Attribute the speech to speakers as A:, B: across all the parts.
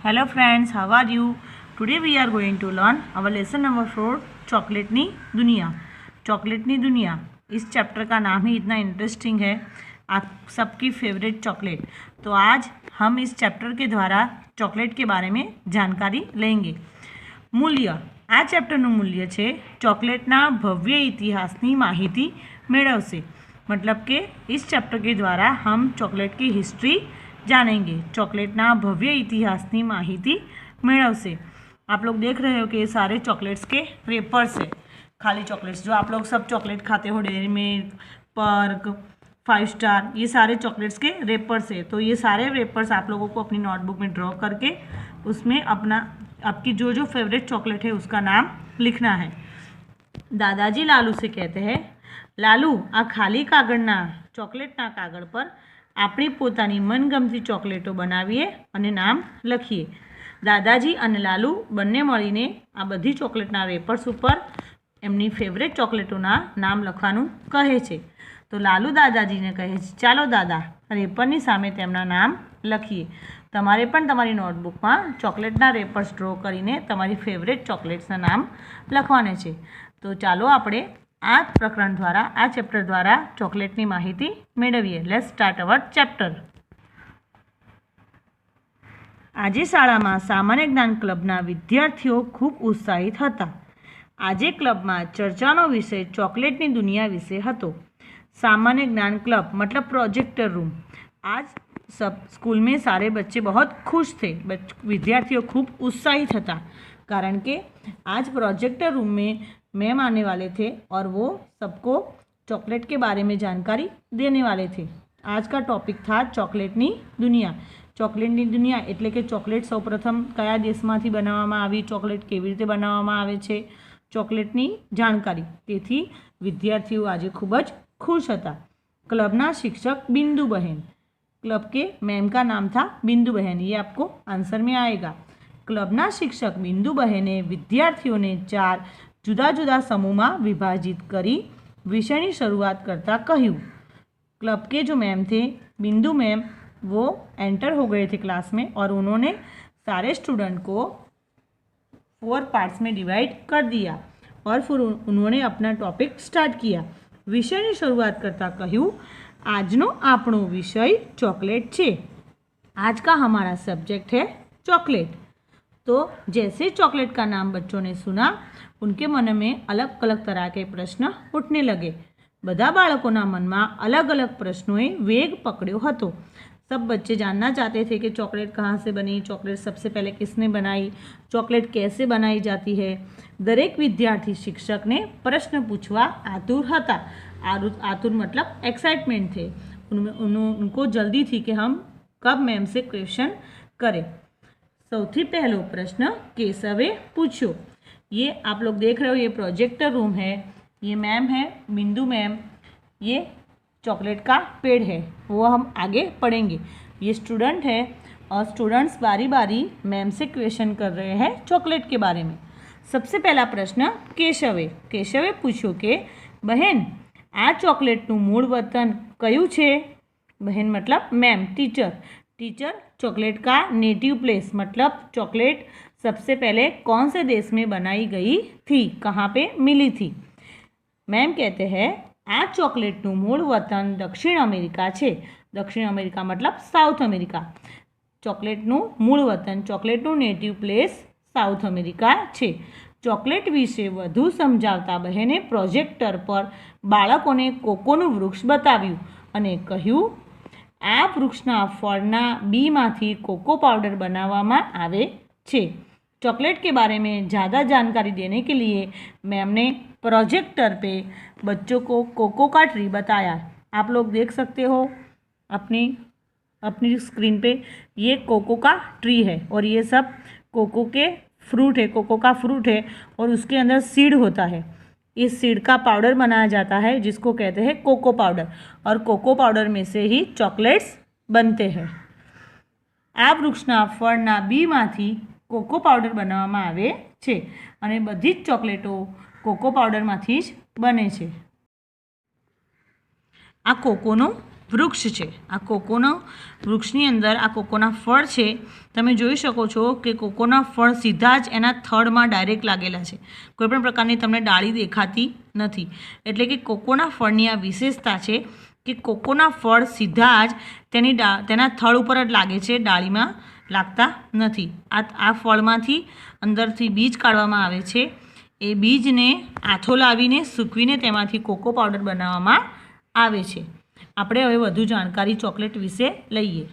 A: Hello friends, how are you? Today we are going to learn our lesson number 4 चॉकलेटनी दुनिया। चॉकलेटनी दुनिया इस chapter का नाम ही इतना इंटरेस्टिंग है, आप सबकी फेवरेट चॉकलेट। तो आज हम इस चैप्टर के द्वारा चॉकलेट के बारे में जानकारी लेंगे। મૂલ્ય, આ ચેપ્ટરનું મૂલ્ય છે ચોકલેટના ભવ્ય ઇતિહાસની માહિતી મેળવશે। मतलब कि इस चैप्टर के द्वारा हम चॉकलेट की हिस्ट्री जानेंगे, चॉकलेटना भव्य इतिहास की माहिती मेळवशे। आप लोग देख रहे हो कि ये सारे चॉकलेट्स के रेपर्स है, खाली चॉकलेट्स। जो आप लोग सब चॉकलेट खाते हो, डेयरी मिल्क, पर्क, 5 स्टार, ये सारे चॉकलेट्स के रेपर्स है। तो ये सारे रेपर्स आप लोगों को अपनी नोटबुक में ड्रॉ करके उसमें आपकी जो जो फेवरेट चॉकलेट है उसका नाम लिखना है। दादाजी लालू से कहते हैं, लालू आ खाली कागळना चॉकलेटना कागळ पर આપણી પોતાની મનગમતી ચોકલેટો બનાવીએ અને નામ લખીએ। દાદાજી અને લાલુ બંને મળીને આ બધી ચોકલેટના રેપર્સ ઉપર એમની ફેવરેટ ચોકલેટોના નામ લખવાનું કહે છે। તો લાલુ દાદાજીને કહે છે, ચાલો દાદા રેપરની સામે તેમના નામ લખીએ। તમારે પણ તમારી નોટબુકમાં ચોકલેટના રેપર્સ ડ્રો કરીને તમારી ફેવરેટ ચોકલેટ્સના નામ લખવાના છે। તો ચાલો આપણે આ પ્રકરણ દ્વારા, આ ચેપ્ટર દ્વારા ચોકલેટની માહિતી મેળવીએ। Let's start our chapter. આજે શાળામાં સામાન્ય જ્ઞાન ક્લબના વિદ્યાર્થીઓ ખૂબ ઉત્સાહિત હતા। આજે ક્લબમાં ચર્ચાનો વિષય ચોકલેટની दुनिया વિશે હતો। सामान्य ज्ञान क्लब मतलब प्रोजेक्टर रूम। आज सब स्कूल में सारे बच्चे बहुत खुश थे, विद्यार्थियों खूब उत्साहित था, कारण के आज प्रोजेक्टर रूम में मैम आने वाले थे और वो सबको चॉकलेट के बारे में जानकारी देने वाले थे। आज का टॉपिक था चॉकलेटनी दुनिया। चॉकलेटनी दुनिया एटले के चॉकलेट सौप्रथम कया देशमांथी बनाववामां आवी, चॉकलेट केवी रीते बनाववामां आवे छे, चॉकलेटनी जानकारी। तेथी विद्यार्थीओ आज खूब ज खुश हता। क्लबना शिक्षक बिंदु बहन, क्लब के मैम का नाम था बिंदु बहन, ये आपको आंसर में आएगा। क्लबना शिक्षक बिंदु बहने विद्यार्थियों ने 4 जुदा जुदा समूह में विभाजित करी विषय की शुरुआत करता कहूँ। क्लब के जो मैम थे बिंदु मैम, वो एंटर हो गए थे क्लास में और उन्होंने सारे स्टूडेंट को 4 पार्ट्स में डिवाइड कर दिया और फिर उन्होंने अपना टॉपिक स्टार्ट किया। विषय की शुरुआत करता कहूँ, आजनो आपणो विषय चॉकलेट है। आज का हमारा सब्जेक्ट है चॉकलेट। तो जैसे चॉकलेट का नाम बच्चों ने सुना, उनके मन में अलग अलग तरह के प्रश्न उठने लगे। बधा बाळकोना मन में अलग अलग प्रश्नों वेग पकड़्यो हतो। सब बच्चे जानना चाहते थे कि चॉकलेट कहाँ से बनी, चॉकलेट सबसे पहले किसने बनाई, चॉकलेट कैसे बनाई जाती है। दरेक विद्यार्थी शिक्षक ने प्रश्न पूछवा आतुर हता। आतुर मतलब एक्साइटमेंट थे, उनको जल्दी थी कि हम कब मैम से क्वेश्चन करें। सौथी पहलो प्रश्न केशवे पूछो। ये आप लोग देख रहे हो, ये प्रोजेक्टर रूम है, ये मैम है बिंदु मैम, ये चॉकलेट का पेड़ है, वो हम आगे पढ़ेंगे। ये स्टूडेंट है और स्टूडेंट्स बारी बारी मैम से क्वेश्चन कर रहे हैं चॉकलेट के बारे में। सबसे पहला प्रश्न केशवे पूछो कि बहन आ चॉकलेटનું મૂળ વતન કયું છે? बहन मतलब मैम, टीचर चॉकलेट का नेटिव प्लेस मतलब चॉकलेट सबसे पहले कौन से देश में बनाई गई थी, कहाँ पे मिली थी। मैम कहते हैं आ चॉकलेटનું મૂળ વતન दक्षिण अमेरिका છે। दक्षिण अमेरिका मतलब साउथ अमेरिका। चॉकलेटનું મૂળ વતન, चॉकलेटનું नेटिव प्लेस साउथ अमेरिका છે। चॉकलेट विषे વધુ समझावता बहने प्रोजेक्टर पर बाळकोने कोकोનું वृक्ष बताव्યું અને કહ્યું आ वृक्षना फळना बीमांथी कोको पाउडर बनाववामां आवे छे। चॉकलेट के बारे में ज़्यादा जानकारी देने के लिए मैम ने प्रोजेक्टर पे बच्चों को कोको का ट्री बताया। आप लोग देख सकते हो अपनी स्क्रीन पे, ये कोको का ट्री है और ये सब कोको के फ्रूट है, कोको का फ्रूट है और उसके अंदर सीड होता है। इस सीड का पाउडर बनाया जाता है जिसको कहते हैं कोको पाउडर, और कोको पाउडर में से ही चॉकलेट्स बनते हैं। आ वृक्षना फळना बीमांथी कोको पाउडर बनाववामां आवे छे अने बधी ज चॉकलेटो कोको पाउडरमांथी ज बने छे। आ कोकोनो વૃક્ષ છે. આ કોકોના વૃક્ષની અંદર આ કોકોના ફળ છે. તમે જોઈ શકો છો કે કોકોના ફળ સીધા જ એના થડમાં ડાયરેક્ટ લાગેલા છે. કોઈપણ પ્રકારની તમને ડાળી દેખાતી નથી. એટલે કે કોકોના ફળની આ વિશેષતા છે કે કોકોના ફળ સીધા જ તેના થડ ઉપર જ લાગે છે, ડાળીમાં લાગતા નથી. આ ફળમાંથી અંદરથી બીજ કાઢવામાં આવે છે. એ બીજને આથો લાવીને સૂકવીને તેમાંથી કોકો પાવડર બનાવવામાં આવે છે. આપણે હવે વધુ जानकारी चॉकलेट विषय લઈએ.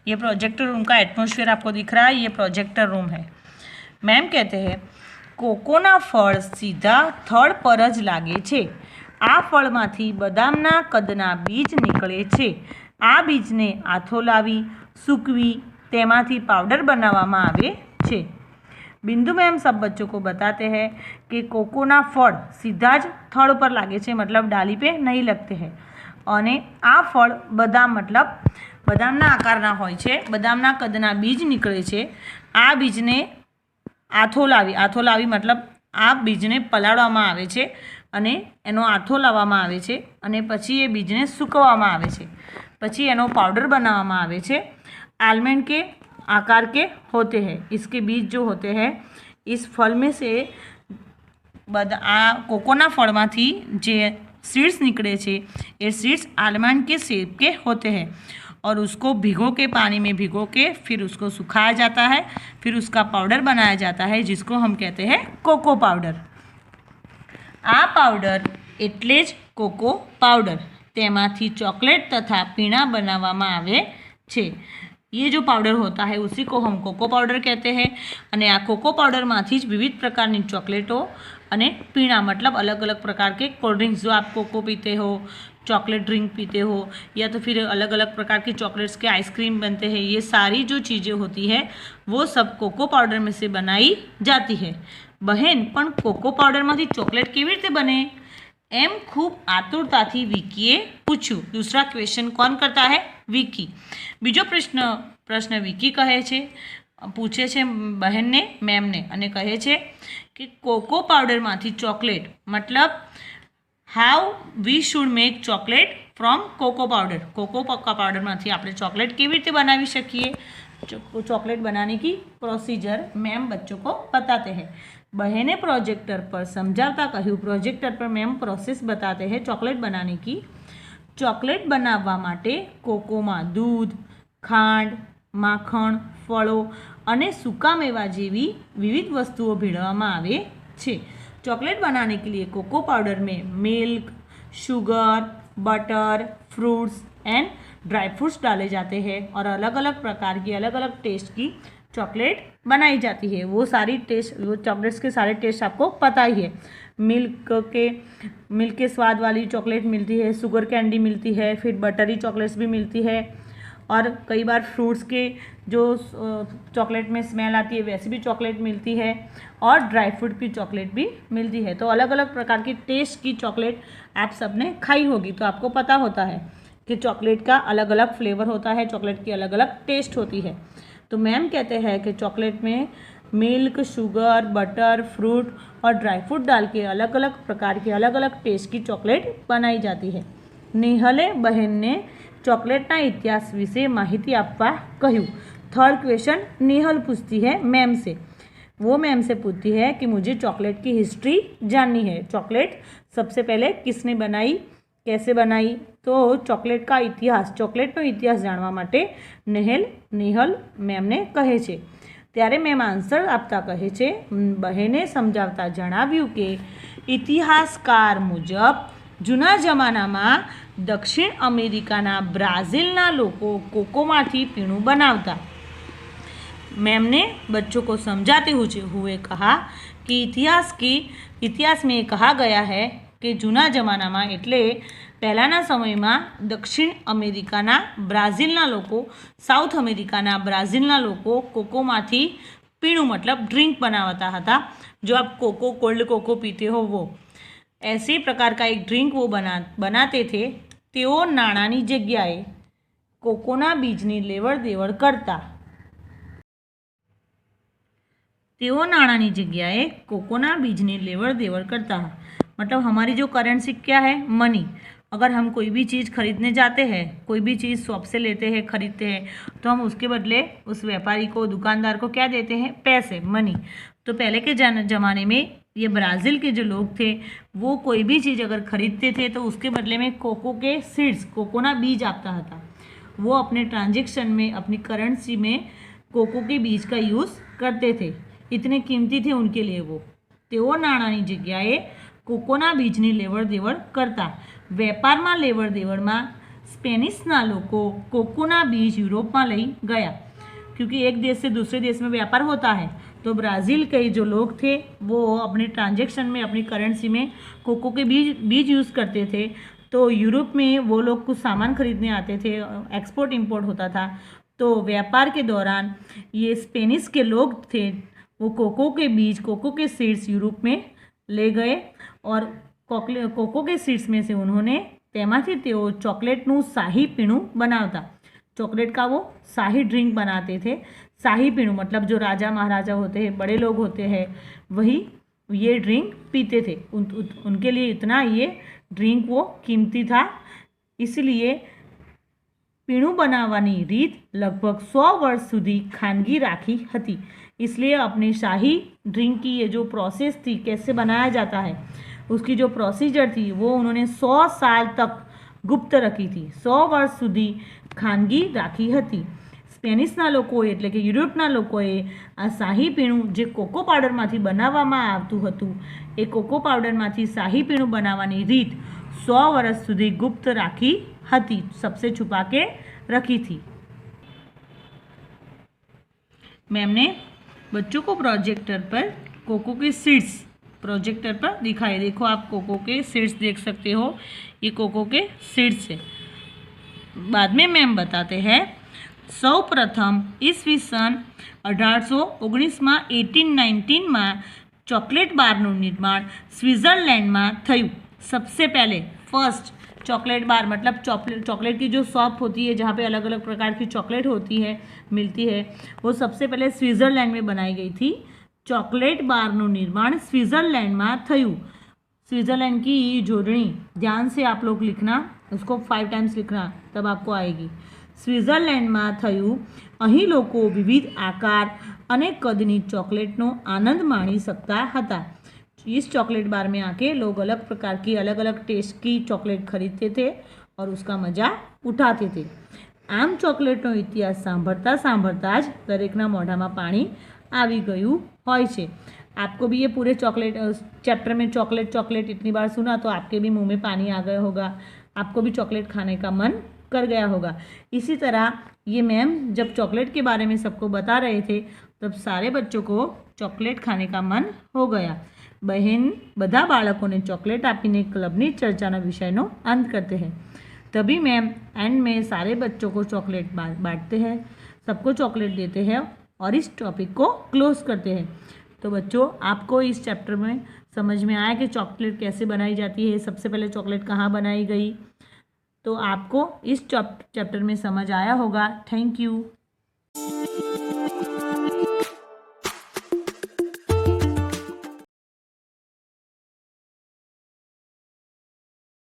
A: ये प्रोजेक्टर रूम का एटमॉस्फेयर आपको दिख रहा है, ये प्रोजेक्टर रूम है. मैम कहते हैं कोकोना फળ સીધા થડ પર જ લાગે છે. આ ફળમાંથી બદામના કદના બીજ નીકળે છે. આ બીજને આથો લાવી સૂકવી તેમાંથી પાવડર બનાવવામાં આવે છે. बिंदु मैम सब बच्चों को बताते हैं कि कोकोना फल सीधा ज थड़ पर लागे छे, मतलब डाली पे नहीं लगते हैं. અને આ ફળ બદામ मतलब બદામના આકારના હોય છે. બદામના કદના બીજ નીકળે છે. આ બીજને આથો લાવી मतलब આ બીજને પલાળવામાં આવે છે અને એનો આથો લાવવામાં આવે છે અને પછી એ બીજને સૂકવવામાં આવે છે. પછી એનો પાવડર બનાવવામાં આવે છે. आलमंड के आकार के होते हैं. इसके बीज जो होते हैं इस फल में से आ कोकोना फलमाथी जे सीड्स निकले छे ये सीड्स आलमंड के शेप के होते हैं और उसको भिगो के पानी में भिगो के फिर उसको सुखाया जाता है. फिर उसका पाउडर बनाया जाता है जिसको हम कहते हैं कोको पाउडर. आ पाउडर एटले ज कोको पाउडर. तेमाथी चॉकलेट तथा पीणा बनाववामां आवे छे. ये जो पाउडर होता है उसी को हम कोको पाउडर कहते हैं. અને આ કોકો પાउडरમાંથી જ विविध प्रकार की चॉकलेटों અને पीणा मतलब अलग अलग प्रकार के कोल्ड ड्रिंक्स, जो आप कोको पीते हो, चॉकलेट ड्रिंक पीते हो या तो फिर अलग अलग प्रकार की चॉकलेट्स के आइसक्रीम बनते हैं, ये सारी जो चीज़ें होती है वो सब कोको पाउडर में से बनाई जाती है. बहन पण कोको पाउडरમાંથી चॉकलेट કેવી રીતે बने एम खूब आतुरताथी विकीए पूछ्યું. दूसरा क्वेश्चन कौन करता है? विकी. बीजो प्रश्न विकी कहे छे, पूछे छे बहन ने मैम ने અને કહે છે કે કોકો પાવડરમાંથી ચોકલેટ मतलब how we should make chocolate from cocoa powder. Cocoa पाउडरમાંથી આપણે ચોકલેટ કેવી રીતે બનાવી શકીએ? चॉकलेट बनाने की प्रोसीजर मैम बच्चों को बताते हैं. बहने प्रोजेक्टर पर समझाता कहूँ. प्रोजेक्टर पर मैम प्रोसेस बताते हैं चॉकलेट बनाने की. चॉकलेट बनाववा माटे कोकोमा दूध, खांड, माखण, फलों અને सूका मेवा जेवी विविध वस्तुओं भीड़वामां आवे छे. चॉकलेट बनाने के लिए कोको पाउडर में milk, sugar, butter, fruits and dry fruits डाले जाते हैं और अलग अलग प्रकार की अलग अलग टेस्ट की चॉकलेट बनाई जाती है. वो चॉकलेट्स के सारे टेस्ट आपको पता ही है. मिल्क के स्वाद वाली चॉकलेट मिलती है, शुगर कैंडी मिलती है, फिर बटरी चॉकलेट्स भी मिलती है और कई बार फ्रूट्स के जो चॉकलेट में स्मेल आती है वैसी भी चॉकलेट मिलती है और ड्राई फ्रूट की चॉकलेट भी मिलती है. तो अलग अलग प्रकार की टेस्ट की चॉकलेट आप सबने खाई होगी, तो आपको पता होता है कि चॉकलेट का अलग अलग फ्लेवर होता है, चॉकलेट की अलग अलग टेस्ट होती है. तो मैम कहते हैं कि चॉकलेट में मिल्क, शुगर, बटर, फ्रूट और ड्राई फ्रूट डाल के अलग अलग प्रकार की अलग अलग टेस्ट की चॉकलेट बनाई जाती है. नेहले बहन ने चॉकलेटना इतिहास विषे माहिती आपवा कहूँ. थर्ड क्वेश्चन नेहल पूछती है मैम से. वो मैम से पूछती है कि मुझे चॉकलेट की हिस्ट्री जाननी है. चॉकलेट सबसे पहले किसने बनाई, कैसे बनाई? तो चॉकलेट का इतिहास, चॉकलेटનો इतिहास जाणवा माटे नेहल मैमने कहे छे. त्यारे मैम आंसर आपता कहे छे, बहेने समझावता जणाव्युं के इतिहासकार मुजब जूना जमानामां दक्षिण अमेरिकाना ब्राज़ीलना लोको कोकोमांथी पीणुं बनावता. मैम ने बच्चों को समझाते हुए कहा कि इतिहास में कहा गया है कि जूना जमानामां एटले पहलाना समयमां दक्षिण अमेरिकाना ब्राज़ीलना लोको, साउथ अमेरिकाना ब्राज़ीलना लोको कोकोमांथी पीणुं मतलब ड्रिंक बनावता हता. जो आप कोको, कोल्ड कोको पीते हो वो, ऐसे प्रकार का एक ड्रिंक वो बनाते थे. तेओ नाणानी जग्याए कोकोना बीजनी लेवड़ देवड़ करता. तेओ नाणानी जग्याए कोकोना बीजनी लेवड़ देवड़ करता. मतलब हमारी जो करेंसी क्या है? मनी. अगर हम कोई भी चीज़ खरीदने जाते हैं, कोई भी चीज़ शॉप से लेते हैं, खरीदते हैं, तो हम उसके बदले उस व्यापारी को, दुकानदार को क्या देते हैं? पैसे, मनी। तो पहले के ज़माने में ये ब्राज़ील के जो लोग थे वो कोई भी चीज़ अगर खरीदते थे तो उसके बदले में कोको के सीड्स, कोकोना बीज आता था, वो अपने ट्रांजेक्शन में, अपनी करेंसी में कोको के बीज का यूज़ करते थे। इतने कीमती थे उनके लिए वो। તેઓ નાણાંની જગ્યાએ કોકોના બીજની લેવડ દેવડ કરતા। વેપારમાં લેવડ દેવડમાં સ્પેનિશના લોકો કોકોના बीज यूरोप में લઈ गया, क्योंकि एक देश से दूसरे देश में व्यापार होता है। तो ब्राज़ील के जो लोग थे वो अपने ट्रांजेक्शन में, अपनी करेंसी में कोको के बीज यूज़ करते थे। तो यूरोप में वो लोग कुछ सामान खरीदने आते थे, एक्सपोर्ट इंपोर्ट होता था। तो व्यापार के दौरान ये स्पेनिश के लोग थे वो कोको के बीज, कोको के सीड्स यूरोप में ले गए और कोको के सीड्स में से उन्होंने तेमाथी तेओ चॉकलेटનું શાહી પીણું બનાવતા। चॉकलेट का वो शाही ड्रिंक बनाते थे। शाही पीणु मतलब जो राजा महाराजा होते हैं, बड़े लोग होते हैं, वही ये ड्रिंक पीते थे। उनके लिए इतना ये ड्रिंक वो कीमती था। इसलिए पीणुं बनावવાની રીત लगभग 100 वर्ष સુધી खानगी राखी हती। इसलिए अपनी शाही ड्रिंक की ये जो प्रोसेस थी, कैसे बनाया जाता है, उसकी जो प्रोसीजर थी वो उन्होंने 100 साल तक गुप्त रखी थी। 100 वर्ष સુધી ખાનગી રાખી હતી। સ્પેનિશના લોકોએ એટલે કે યુરોપના લોકોએ આ શાહી પીણું જે કોકો પાવડરમાંથી બનાવવામાં આવતું હતું, એ કોકો પાવડરમાંથી શાહી પીણું બનાવવાની રીત 100 વર્ષ સુધી ગુપ્ત રાખી હતી, सबसे छुपा के रखी थी। मैम ने बच्चों को प्रोजेक्टर पर कोको के सीड्स प्रोजेक्टर पर दिखाए। देखो आप कोको के सीड्स देख सकते हो, ये कोको के सीड्स है। बाद में मैम बताते हैं सौ प्रथम ईस्वीसन 1819 में 1819 में चॉकलेट बारનું निर्माण स्विट्जरलैंड में थયું। सबसे पहले फर्स्ट चॉकलेट बार मतलब चॉकलेट की जो शॉप होती है जहाँ पे अलग अलग प्रकार की चॉकलेट होती है, मिलती है, वो सबसे पहले स्विट्जरलैंड में बनाई गई थी। चॉकलेट बारનું निर्माण स्विट्जरलैंड में थયું। स्विट्जरलैंड की जोड़नी ध्यान से आप लोग लिखना, उसको 5 टाइम्स लिखना तब आपको आएगी। स्विट्जरलैंड में थયું। અહીં લોકો વિવિધ આકાર અને કદની ચોકલેટનો આનંદ માણી सकता હતા। इस चॉकलेट बार में आके लोग अलग प्रकार की, अलग अलग टेस्ट की चॉकलेट खरीदते थे और उसका मज़ा उठाते थे। आम चॉकलेटનો इतिहास સાંભળતા સાંભળતા જ દરેકના મોઢામાં પાણી આવી ગયું હોય છે। आपको भी ये पूरे चॉकलेट चैप्टर में चॉकलेट इतनी बार सुना तो आपके भी मुंह में पानी आ गया होगा, आपको भी चॉकलेट खाने का मन कर गया होगा। इसी तरह ये मैम जब चॉकलेट के बारे में सबको बता रहे थे तब सारे बच्चों को चॉकलेट खाने का मन हो गया। बहन બધા બાળકોને ચોકલેટ આપીને ક્લબની ચર્ચાના વિષયનો અંત करते हैं। तभी मैम एंड में सारे बच्चों को चॉकलेट बांटते हैं, सबको चॉकलेट देते हैं और इस टॉपिक को क्लोज करते हैं। तो बच्चों आपको इस चैप्टर में समझ में आया कि चॉकलेट कैसे बनाई जाती है, सबसे पहले चॉकलेट कहाँ बनाई गई, तो आपको इस चैप्टर में समझ आया होगा। Thank you.